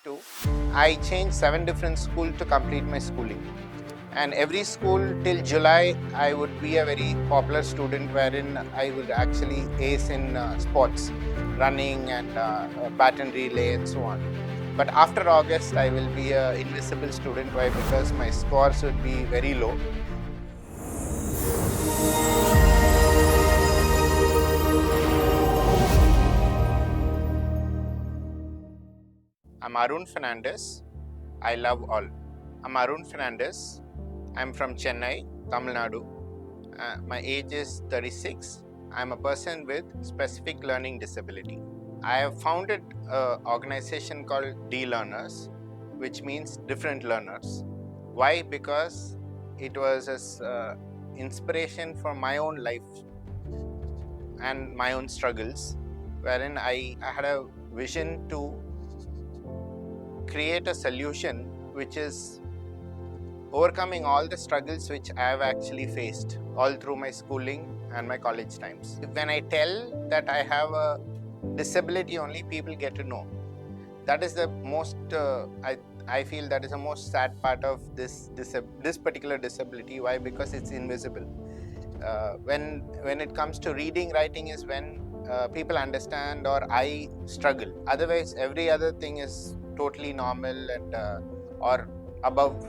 22, I changed 7 different schools to complete my schooling. And every school till July, I would be a very popular student wherein I would actually ace in sports, running and baton relay and so on. But after August, I will be a invisible student. Why? Because my scores would be very low. I'm Arun Fernandez. I love all. I'm Arun Fernandez. I'm from Chennai, Tamil Nadu. My age is 36. I'm a person with specific learning disability. I have founded an organization called D-Learners, which means different learners. Why? Because it was an inspiration for my own life and my own struggles, wherein I had a vision to create a solution which is overcoming all the struggles which I have actually faced all through my schooling and my college times. When I tell that I have a disability, only people get to know. That is the most, I feel that is the most sad part of this particular disability. Why? Because it's invisible. When it comes to reading, writing is when people understand or I struggle. Otherwise, every other thing is totally normal and or above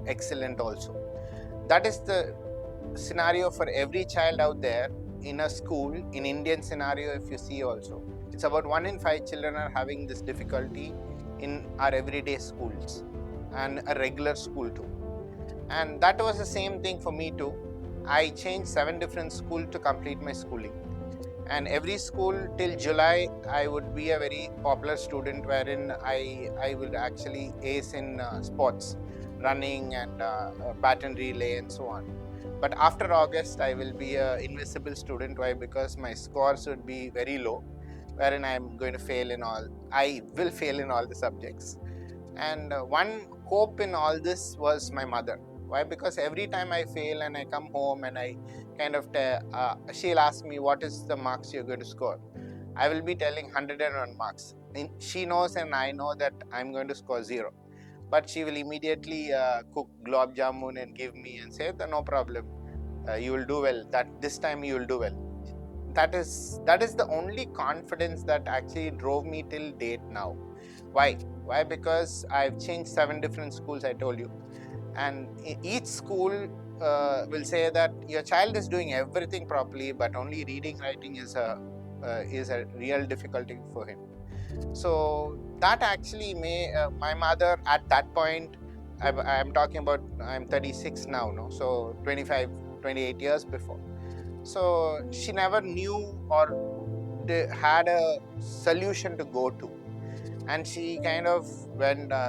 excellent also. That is the scenario for every child out there in a school. In Indian scenario, if you see also, it's about 1 in 5 children are having this difficulty in our everyday schools and a regular school too. And that was the same thing for me too. I changed 7 different schools to complete my schooling. And every school till July, I would be a very popular student wherein I would actually ace in sports, running and baton relay and so on. But after August, I will be an invisible student. Why? Because my scores would be very low, wherein I'm going to fail in all, I will fail in all the subjects. And one hope in all this was my mother. Why? Because every time I fail and I come home and I kind of, she'll ask me, what is the marks you're going to score? I will be telling 101 marks. She knows and I know that I'm going to score 0. But she will immediately cook gulab jamun and give me and say, no problem, you will do well. This time you will do well. That is the only confidence that actually drove me till date now. Why? Because I've changed 7 different schools, I told you. And each school will say that your child is doing everything properly, but only reading, writing is a real difficulty for him. So that actually my mother at that point, I'm talking about, I'm 36 now, no? So 25, 28 years before. So she never knew or had a solution to go to. And she kind of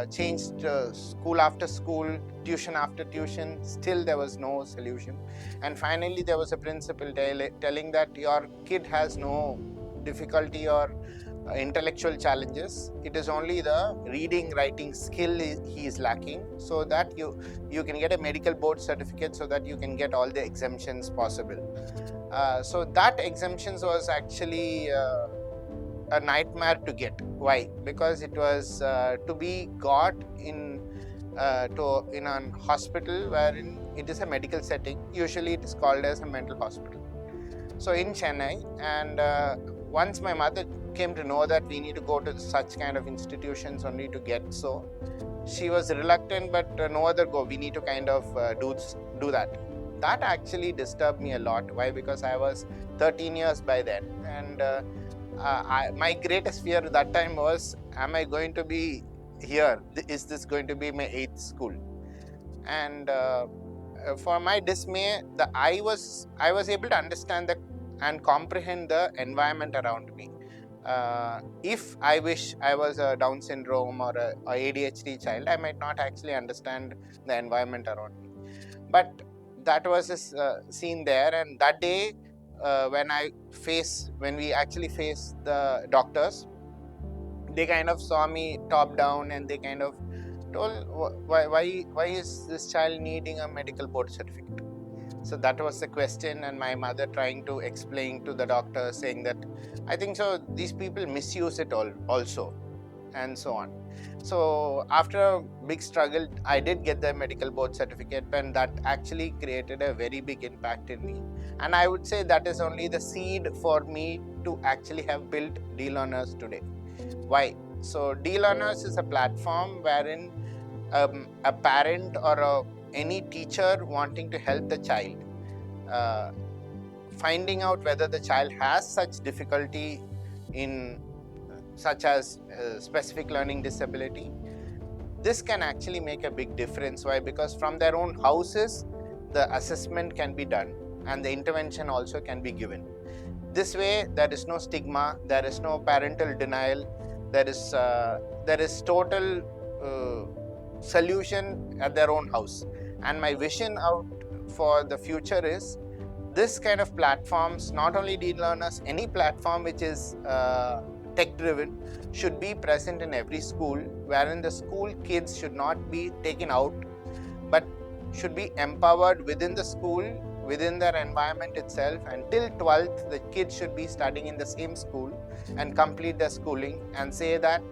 changed school after school, tuition after tuition. Still there was no solution. And finally there was a principal telling that your kid has no difficulty or intellectual challenges. It is only the reading, writing skill he is lacking, so that you can get a medical board certificate, so that you can get all the exemptions possible. So that exemptions was actually a nightmare to get. Why? Because it was to be got in in a hospital wherein it is a medical setting. Usually it is called as a mental hospital. So in Chennai, and once my mother came to know that we need to go to such kind of institutions only to get, so she was reluctant, but no other go. We need to kind of do that. That actually disturbed me a lot. Why? Because I was 13 years by then, and my greatest fear at that time was, am I going to be here? Is this going to be my 8th school? And for my dismay, I was able to understand and comprehend the environment around me. If I wish I was a Down syndrome or a ADHD child, I might not actually understand the environment around me. But that was a scene there, and that day when we actually faced the doctors, they kind of saw me top down, and they kind of told, why is this child needing a medical board certificate? So that was the question, and my mother trying to explain to the doctor, saying that I think so these people misuse it also. and so on. So after a big struggle, I did get the medical board certificate, and that actually created a very big impact in me. And I would say that is only the seed for me to actually have built D-Learners today. Why? So D-Learners is a platform wherein a parent or any teacher wanting to help the child, uh, finding out whether the child has such difficulty in such as specific learning disability, this can actually make a big difference. Why? Because from their own houses, the assessment can be done and the intervention also can be given. This way, there is no stigma, there is no parental denial, there is total solution at their own house. And my vision out for the future is this kind of platforms, not only D-Learners, any platform which is tech driven should be present in every school, wherein the school kids should not be taken out, but should be empowered within the school, within their environment itself. Until 12th, the kids should be studying in the same school and complete their schooling and say that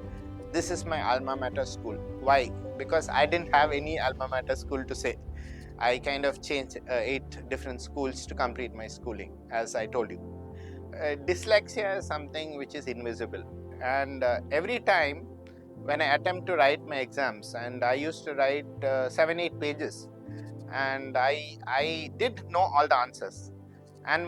this is my alma mater school. Why? Because I didn't have any alma mater school to say. I kind of changed 8 different schools to complete my schooling, as I told you. Dyslexia is something which is invisible, and every time when I attempt to write my exams, and I used to write 7-8 pages, and I did know all the answers,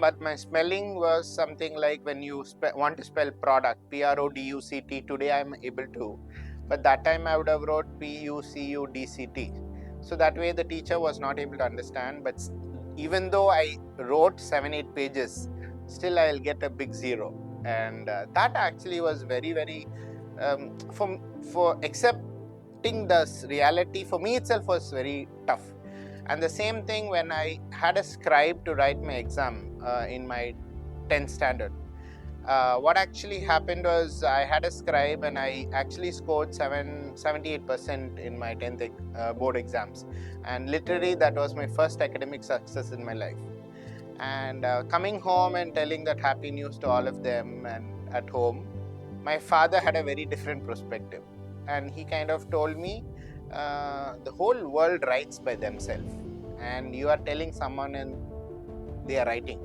but my spelling was something like, when you want to spell product, P-R-O-D-U-C-T, today I'm able to, but that time I would have wrote P-U-C-U-D-C-T. So that way the teacher was not able to understand. But even though I wrote 7-8 pages, still I'll get a big 0. And that actually was very, very, for accepting this reality, for me itself was very tough. And the same thing when I had a scribe to write my exam in my 10th standard. What actually happened was, I had a scribe and I actually scored 78% in my 10th board exams, and literally that was my first academic success in my life. And coming home and telling that happy news to all of them, and at home, my father had a very different perspective, and he kind of told me, the whole world writes by themselves, and you are telling someone and they are writing,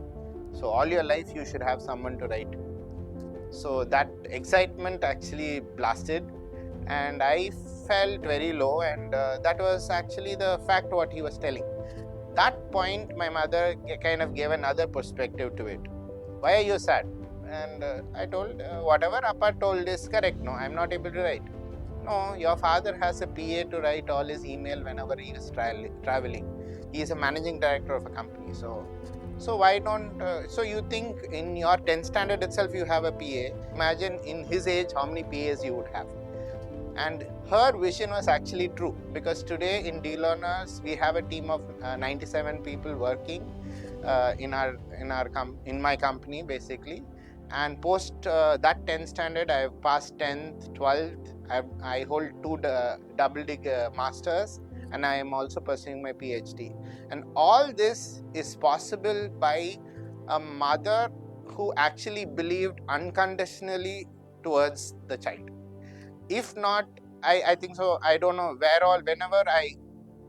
so all your life you should have someone to write. So that excitement actually blasted, and I felt very low, and that was actually the fact what he was telling. That point, my mother kind of gave another perspective to it. Why are you sad? And I told, whatever Appa told is correct. No, I'm not able to write. No, your father has a PA to write all his email whenever he is traveling. He is a managing director of a company. So why don't, so you think in your 10th standard itself you have a PA. Imagine in his age how many PAs you would have. And her vision was actually true, because today in D-Learners we have a team of 97 people working in my company basically. And post that 10th standard, I have passed 10th, 12th. I hold 2 double dig masters, and I am also pursuing my PhD. And all this is possible by a mother who actually believed unconditionally towards the child. If not, I think so, I don't know where all, whenever I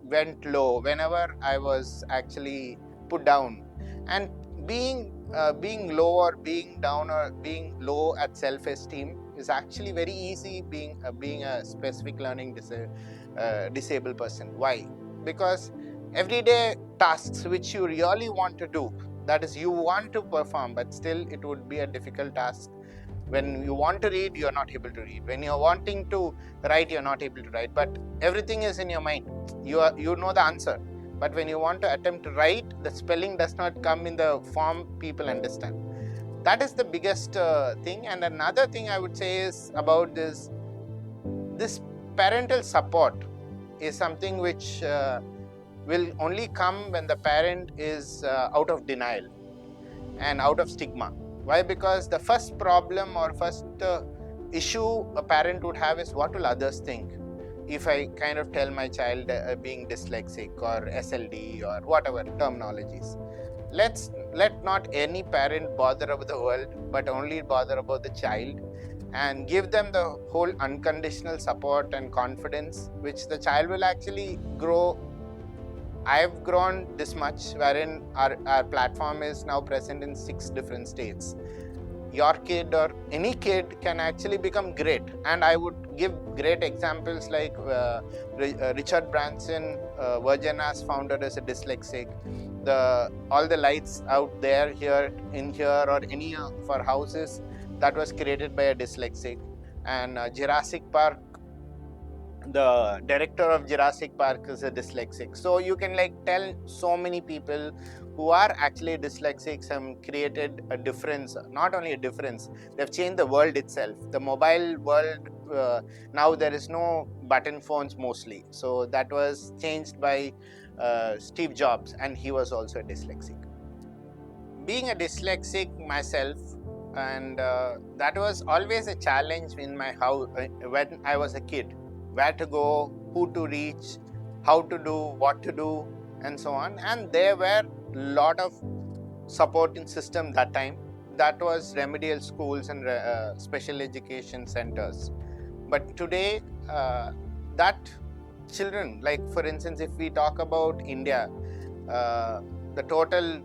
went low, whenever I was actually put down, and being low or being down or being low at self-esteem is actually very easy being a specific learning disabled person. Why? Because everyday tasks which you really want to do, that is, you want to perform, but still it would be a difficult task. When you want to read, you are not able to read. When you are wanting to write, you are not able to write. But everything is in your mind. You know the answer. But when you want to attempt to write, the spelling does not come in the form people understand. That is the biggest thing. And another thing I would say is about this parental support is something which will only come when the parent is out of denial and out of stigma. Why? Because the first problem or first issue a parent would have is, what will others think if I kind of tell my child being dyslexic or SLD or whatever terminologies. Let not any parent bother about the world, but only bother about the child. and give them the whole unconditional support and confidence, which the child will actually grow. I've grown this much, wherein our platform is now present in 6 different states. Your kid or any kid can actually become great, and I would give great examples like Richard Branson, Virgin as founder, is a dyslexic. All the lights out there here or any of our houses, that was created by a dyslexic. And Jurassic Park, the director of Jurassic Park is a dyslexic. So you can like tell so many people who are actually dyslexics have created a difference. Not only a difference, they've changed the world itself. The mobile world, now there is no button phones mostly. So that was changed by Steve Jobs, and he was also a dyslexic. Being a dyslexic myself, and that was always a challenge in my house when I was a kid. Where to go, who to reach, how to do, what to do, and so on. And there were a lot of supporting system that time. That was remedial schools and special education centers. But today, that children, like for instance, if we talk about India, the total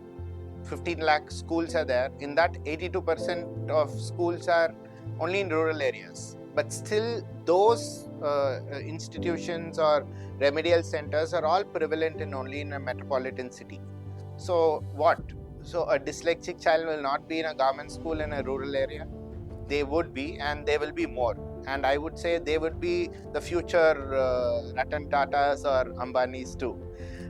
15 lakh schools are there. In that, 82% of schools are only in rural areas. But still, those institutions or remedial centers are all prevalent only in a metropolitan city. So what? So a dyslexic child will not be in a government school in a rural area. They would be, and they will be more. And I would say they would be the future Ratan Tatas or Ambanis too.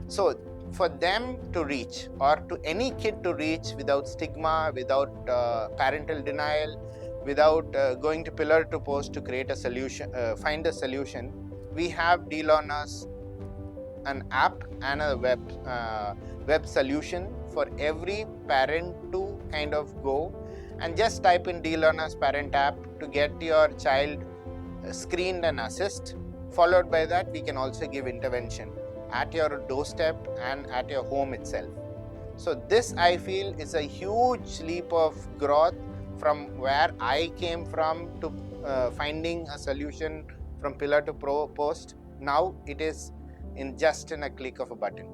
So for them to reach, or to any kid to reach without stigma, without parental denial, without going to pillar to post to create a solution, find a solution, we have DLearners, an app and a web solution for every parent to kind of go and just type in DLearners parent app to get your child screened and assessed. Followed by that, we can also give intervention at your doorstep and at your home itself. So this, I feel, is a huge leap of growth from where I came from to finding a solution from pillar to post. Now it is in a click of a button.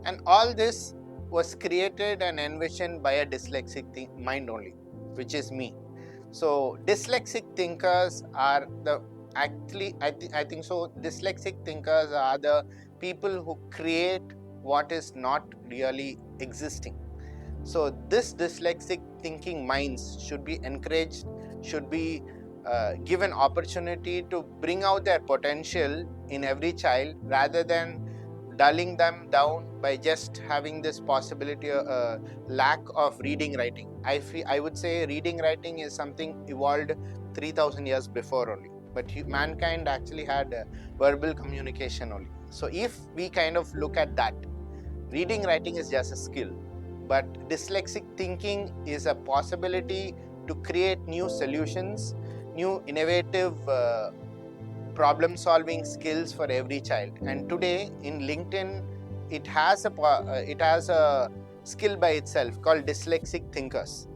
And all this was created and envisioned by a dyslexic mind only, which is me. So dyslexic thinkers are the actually I think so dyslexic thinkers are the people who create what is not really existing. So this dyslexic thinking minds should be encouraged, should be given opportunity to bring out their potential in every child, rather than dulling them down by just having this possibility lack of reading writing. I would say reading writing is something evolved 3000 years before only, but mankind actually had verbal communication only. So if we kind of look at that, reading writing is just a skill, but dyslexic thinking is a possibility to create new solutions, new innovative problem solving skills for every child. And today in LinkedIn, it has a skill by itself called dyslexic thinkers.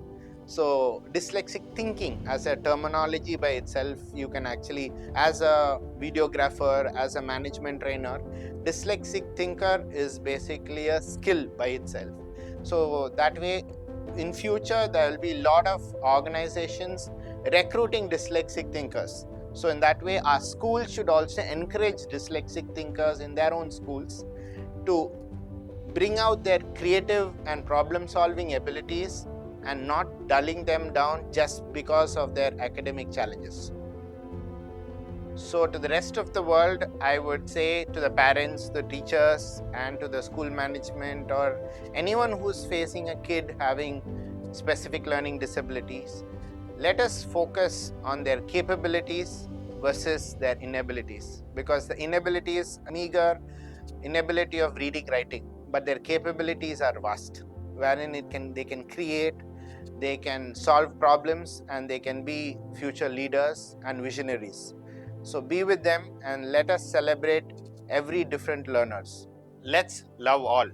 So dyslexic thinking as a terminology by itself, you can actually, as a videographer, as a management trainer, dyslexic thinker is basically a skill by itself. So that way, in future, there will be a lot of organizations recruiting dyslexic thinkers. So in that way, our schools should also encourage dyslexic thinkers in their own schools to bring out their creative and problem solving abilities and not dulling them down just because of their academic challenges. So to the rest of the world, I would say, to the parents, the teachers, and to the school management, or anyone who's facing a kid having specific learning disabilities, let us focus on their capabilities versus their inabilities, because the inability is a meager inability of reading, writing, but their capabilities are vast, wherein they can create, they can solve problems, and they can be future leaders and visionaries. So be with them and let us celebrate every different learners. Let's love all.